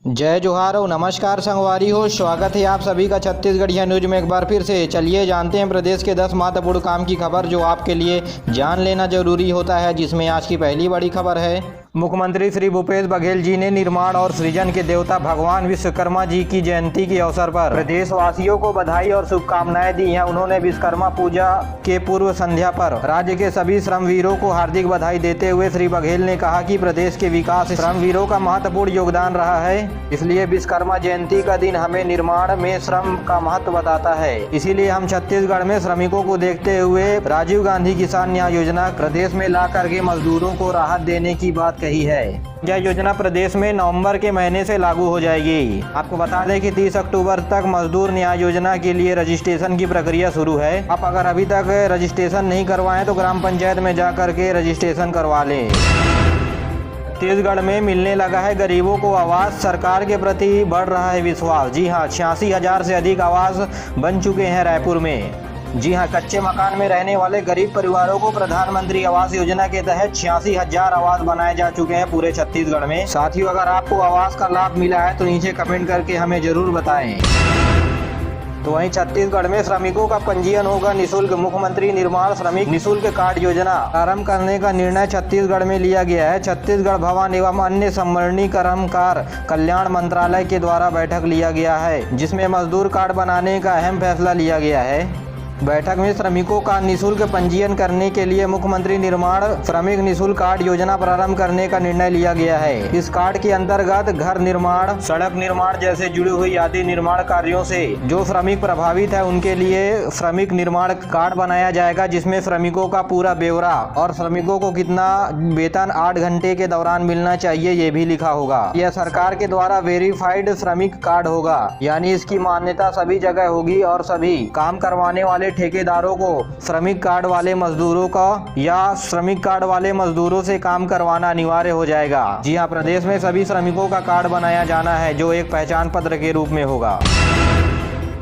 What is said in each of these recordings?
जय जोहार और नमस्कार संगवारी हो। स्वागत है आप सभी का छत्तीसगढ़िया न्यूज में एक बार फिर से। चलिए जानते हैं प्रदेश के 10 महत्वपूर्ण काम की खबर जो आपके लिए जान लेना जरूरी होता है, जिसमें आज की पहली बड़ी खबर है। मुख्यमंत्री श्री भूपेश बघेल जी ने निर्माण और सृजन के देवता भगवान विश्वकर्मा जी की जयंती के अवसर पर प्रदेशवासियों को बधाई और शुभकामनाएं दी हैं। उन्होंने विश्वकर्मा पूजा के पूर्व संध्या पर राज्य के सभी श्रमवीरों को हार्दिक बधाई देते हुए श्री बघेल ने कहा कि प्रदेश के विकास श्रमवीरों का महत्वपूर्ण योगदान रहा है, इसलिए विश्वकर्मा जयंती का दिन हमें निर्माण में श्रम का महत्व बताता है। इसीलिए हम छत्तीसगढ़ में श्रमिकों को देखते हुए राजीव गांधी किसान न्याय योजना प्रदेश में ला करके मजदूरों को राहत देने की बात कही है। यह योजना प्रदेश में नवंबर के महीने से लागू हो जाएगी। आपको बता दें कि 30 अक्टूबर तक मजदूर न्याय योजना के लिए रजिस्ट्रेशन की प्रक्रिया शुरू है। आप अगर अभी तक रजिस्ट्रेशन नहीं करवाएं तो ग्राम पंचायत में जा करके रजिस्ट्रेशन करवा लें। छत्तीसगढ़ में मिलने लगा है गरीबों को आवास, सरकार के प्रति बढ़ रहा है विश्वास। जी हां, 86,000 से अधिक आवास बन चुके हैं रायपुर में। जी हां, कच्चे मकान में रहने वाले गरीब परिवारों को प्रधानमंत्री आवास योजना के तहत 86,000 आवास बनाए जा चुके हैं पूरे छत्तीसगढ़ में। साथियों, अगर आपको आवास का लाभ मिला है तो नीचे कमेंट करके हमें जरूर बताएं। तो वहीं छत्तीसगढ़ में श्रमिकों का पंजीयन होगा निःशुल्क। मुख्यमंत्री निर्माण श्रमिक निःशुल्क कार्ड योजना प्रारंभ करने का निर्णय छत्तीसगढ़ में लिया गया है। छत्तीसगढ़ भवन एवं अन्य संवर्णीय कर्मकार कल्याण मंत्रालय के द्वारा बैठक लिया गया है, जिसमें मजदूर कार्ड बनाने का अहम फैसला लिया गया है। बैठक में श्रमिकों का निःशुल्क पंजीयन करने के लिए मुख्यमंत्री निर्माण श्रमिक निःशुल्क कार्ड योजना प्रारंभ करने का निर्णय लिया गया है। इस कार्ड के अंतर्गत घर निर्माण, सड़क निर्माण जैसे जुड़ी हुई आदि निर्माण कार्यों से जो श्रमिक प्रभावित है उनके लिए श्रमिक निर्माण कार्ड बनाया जाएगा, जिसमें श्रमिकों का पूरा ब्यौरा और श्रमिकों को कितना वेतन 8 घंटे के दौरान मिलना चाहिए ये भी लिखा होगा। यह सरकार के द्वारा वेरीफाइड श्रमिक कार्ड होगा, यानी इसकी मान्यता सभी जगह होगी और सभी काम करवाने वाले ठेकेदारों को श्रमिक कार्ड वाले मजदूरों का या श्रमिक कार्ड वाले मजदूरों से काम करवाना अनिवार्य हो जाएगा। जी हां, प्रदेश में सभी श्रमिकों का कार्ड बनाया जाना है, जो एक पहचान पत्र के रूप में होगा।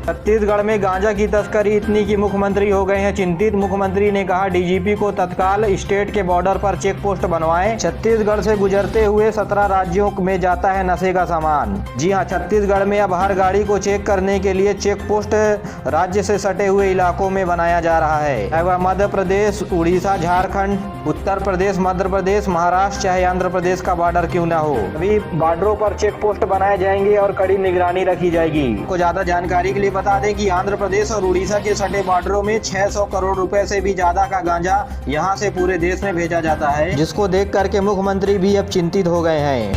छत्तीसगढ़ में गांजा की तस्करी इतनी कि मुख्यमंत्री हो गए हैं चिंतित। मुख्यमंत्री ने कहा डीजीपी को तत्काल स्टेट के बॉर्डर पर चेक पोस्ट बनवाएं। छत्तीसगढ़ से गुजरते हुए 17 राज्यों में जाता है नशे का सामान। जी हां, छत्तीसगढ़ में अब हर गाड़ी को चेक करने के लिए चेक पोस्ट राज्य से सटे हुए इलाकों में बनाया जा रहा है। वह मध्य प्रदेश, उड़ीसा, झारखंड, उत्तर प्रदेश, मध्य प्रदेश, महाराष्ट्र चाहे आंध्र प्रदेश का बॉर्डर क्यों न हो, सभी बॉर्डरों पर चेक पोस्ट बनाए जाएंगे और कड़ी निगरानी रखी जाएगी। को ज्यादा जानकारी के लिए बता दें कि आंध्र प्रदेश और उड़ीसा के सटे बॉर्डरों में 600 करोड़ रुपए से भी ज्यादा का गांजा यहां से पूरे देश में भेजा जाता है, जिसको देख करके मुख्यमंत्री भी अब चिंतित हो गए हैं।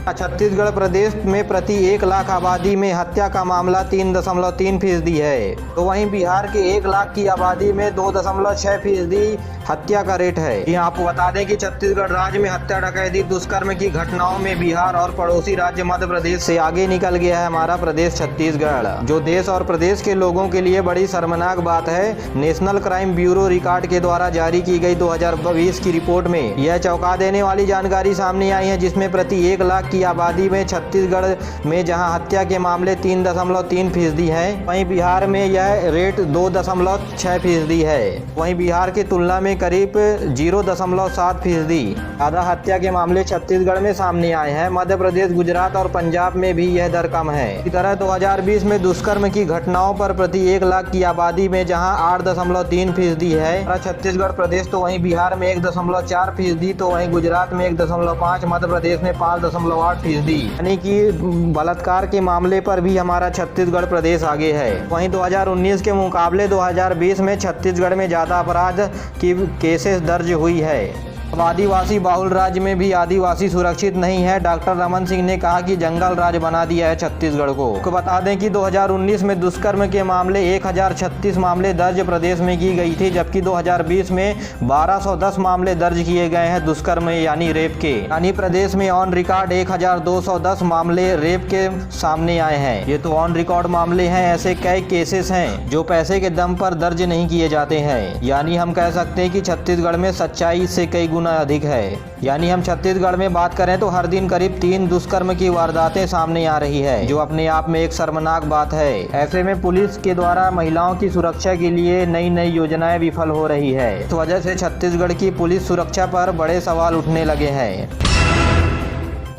छत्तीसगढ़ प्रदेश में प्रति 1 लाख आबादी में हत्या का मामला 3.3% है, तो वहीं बिहार के 1 लाख की आबादी में 2.6% हत्या का रेट है। यहाँ आपको बता दें कि छत्तीसगढ़ राज्य में हत्या, डकैती, दुष्कर्म की घटनाओं में बिहार और पड़ोसी राज्य मध्य प्रदेश से आगे निकल गया है हमारा प्रदेश छत्तीसगढ़, जो देश और प्रदेश के लोगों के लिए बड़ी शर्मनाक बात है। नेशनल क्राइम ब्यूरो रिकॉर्ड के द्वारा जारी की गई 2020 की रिपोर्ट में यह चौंका देने वाली जानकारी सामने आई है, जिसमें प्रति 1 लाख की आबादी में छत्तीसगढ़ में जहां हत्या के मामले 3.3% हैं, वहीं बिहार में यह रेट 2.6% है। वहीं बिहार की तुलना में करीब 0.7% ज्यादा हत्या के मामले छत्तीसगढ़ में सामने आए हैं। मध्य प्रदेश, गुजरात और पंजाब में भी यह दर कम है। इसी तरह 2020 में दुष्कर्म की घटनाओं पर प्रति 1 लाख की आबादी में जहां 8.3% है छत्तीसगढ़ प्रदेश, तो वहीं बिहार में 1.4%, तो वहीं गुजरात में 1.5%, मध्य प्रदेश में 5.8%, यानी कि बलात्कार के मामले पर भी हमारा छत्तीसगढ़ प्रदेश आगे है। वहीं 2019 के मुकाबले 2020 में छत्तीसगढ़ में ज्यादा अपराध की केसेस दर्ज हुई है। आदिवासी बाहुल राज्य में भी आदिवासी सुरक्षित नहीं है। डॉक्टर रमन सिंह ने कहा कि जंगल राज बना दिया है छत्तीसगढ़ को। बता दें कि 2019 में दुष्कर्म के मामले 1036 मामले दर्ज प्रदेश में की गई थी, जबकि 2020 में 1210 मामले दर्ज किए गए हैं दुष्कर्म यानी रेप के। यानी प्रदेश में ऑन रिकॉर्ड 1210 मामले रेप के सामने आए हैं। ये तो ऑन रिकॉर्ड मामले हैं, ऐसे कई केसेस हैं जो पैसे के दम पर दर्ज नहीं किए जाते हैं। यानी हम कह सकते हैं कि छत्तीसगढ़ में सच्चाई से कई गुना अधिक है। यानी हम छत्तीसगढ़ में बात करें तो हर दिन करीब 3 दुष्कर्म की वारदातें सामने आ रही है, जो अपने आप में एक शर्मनाक बात है। ऐसे में पुलिस के द्वारा महिलाओं की सुरक्षा के लिए नई नई योजनाएं विफल हो रही है। इस वजह से छत्तीसगढ़ की पुलिस सुरक्षा पर बड़े सवाल उठने लगे हैं।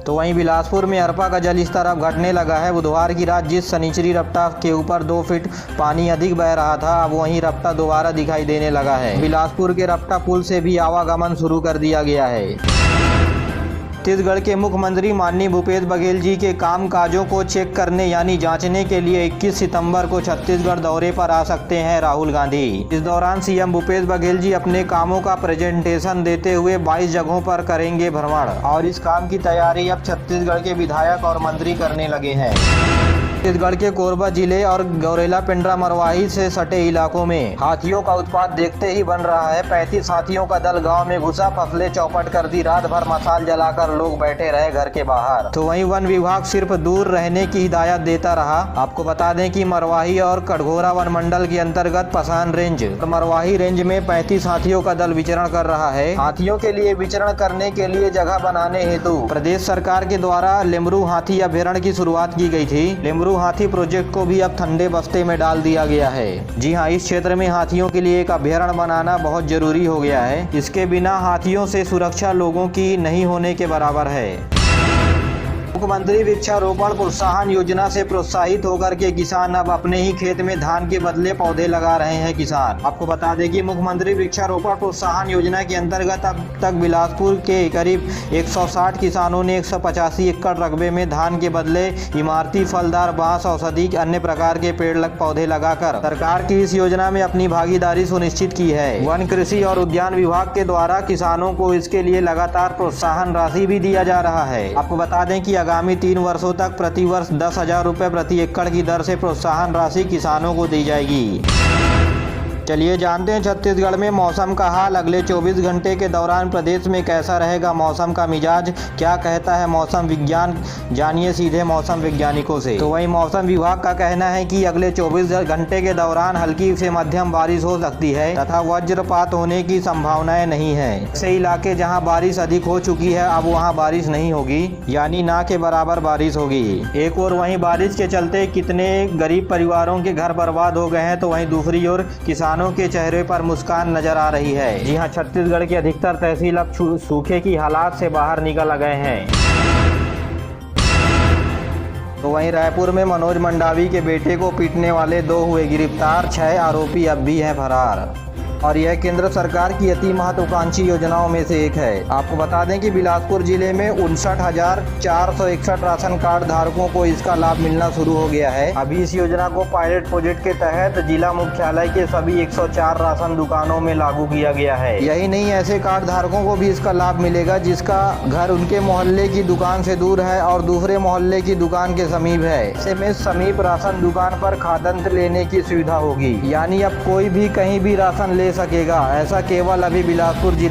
तो वहीं बिलासपुर में अरपा का जल स्तर अब घटने लगा है। बुधवार की रात जिस शनिचरी रपटा के ऊपर 2 फीट पानी अधिक बह रहा था, अब वहीं रपटा दोबारा दिखाई देने लगा है। बिलासपुर के रपटा पुल से भी आवागमन शुरू कर दिया गया है। छत्तीसगढ़ के मुख्यमंत्री माननीय भूपेश बघेल जी के काम काजों को चेक करने यानी जांचने के लिए 21 सितंबर को छत्तीसगढ़ दौरे पर आ सकते हैं राहुल गांधी। इस दौरान सीएम भूपेश बघेल जी अपने कामों का प्रेजेंटेशन देते हुए 22 जगहों पर करेंगे भ्रमण और इस काम की तैयारी अब छत्तीसगढ़ के विधायक और मंत्री करने लगे हैं। छत्तीसगढ़ के कोरबा जिले और गौरेला पेंड्रा मरवाही से सटे इलाकों में हाथियों का उत्पात देखते ही बन रहा है। 35 हाथियों का दल गांव में घुसा, फसलें चौपट कर दी। रात भर मसाल जलाकर लोग बैठे रहे घर के बाहर। तो वहीं वन विभाग सिर्फ दूर रहने की हिदायत देता रहा। आपको बता दें कि मरवाही और कटघोरा वन मंडल के अंतर्गत पसान रेंज और मरवाही रेंज में 35 हाथियों का दल विचरण कर रहा है। हाथियों के लिए विचरण करने के लिए जगह बनाने हेतु प्रदेश सरकार के द्वारा लेमरू हाथी अभ्यारण्य की शुरुआत की गई थी। लेमरू हाथी प्रोजेक्ट को भी अब ठंडे बस्ते में डाल दिया गया है। जी हां, इस क्षेत्र में हाथियों के लिए एक अभ्यारण्य बनाना बहुत जरूरी हो गया है। इसके बिना हाथियों से सुरक्षा लोगों की नहीं होने के बराबर है। मुख्यमंत्री वृक्षारोपण प्रोत्साहन योजना से प्रोत्साहित होकर के किसान अब अपने ही खेत में धान के बदले पौधे लगा रहे हैं। किसान आपको बता दें कि मुख्यमंत्री वृक्षारोपण प्रोत्साहन योजना के अंतर्गत अब तक बिलासपुर के करीब 160 किसानों ने 185 एकड़ रकबे में धान के बदले इमारती फलदार बांस, औषधि अन्य प्रकार के पेड़ पौधे लगाकर सरकार की इस योजना में अपनी भागीदारी सुनिश्चित की है। वन, कृषि और उद्यान विभाग के द्वारा किसानों को इसके लिए लगातार प्रोत्साहन राशि भी दिया जा रहा है। आपको बता दें कि आगामी 3 वर्षों तक प्रति वर्ष 10,000 रुपये प्रति एकड़ की दर से प्रोत्साहन राशि किसानों को दी जाएगी। चलिए जानते हैं छत्तीसगढ़ में मौसम का हाल। अगले 24 घंटे के दौरान प्रदेश में कैसा रहेगा मौसम का मिजाज, क्या कहता है मौसम विज्ञान, जानिए सीधे मौसम वैज्ञानिकों से। तो वहीं मौसम विभाग का कहना है कि अगले 24 घंटे के दौरान हल्की से मध्यम बारिश हो सकती है तथा वज्रपात होने की संभावनाएं नहीं है। ऐसे इलाके जहां बारिश अधिक हो चुकी है अब वहां बारिश नहीं होगी, यानी ना के बराबर बारिश होगी। एक और वहीं बारिश के चलते कितने गरीब परिवारों के घर बर्बाद हो गए हैं, तो वहीं दूसरी ओर किसानों के चेहरे पर मुस्कान नजर आ रही है। जी हां, छत्तीसगढ़ की अधिकतर तहसील अब सूखे की हालात से बाहर निकल गए हैं। तो वहीं रायपुर में मनोज मंडावी के बेटे को पीटने वाले 2 हुए गिरफ्तार, 6 आरोपी अब भी हैं फरार। और यह केंद्र सरकार की अति महत्वाकांक्षी योजनाओं में से एक है। आपको बता दें कि बिलासपुर जिले में 59,461 राशन कार्ड धारकों को इसका लाभ मिलना शुरू हो गया है। अभी इस योजना को पायलट प्रोजेक्ट के तहत जिला मुख्यालय के सभी 104 राशन दुकानों में लागू किया गया है। यही नहीं, ऐसे कार्ड धारकों को भी इसका लाभ मिलेगा जिसका घर उनके मोहल्ले की दुकान से दूर है और दूसरे मोहल्ले की दुकान के समीप है। ऐसे में समीप राशन दुकान पर खाद्यान्न लेने की सुविधा होगी, यानी अब कोई भी कहीं भी राशन ले सकेगा। ऐसा केवल अभी बिलासपुर जिले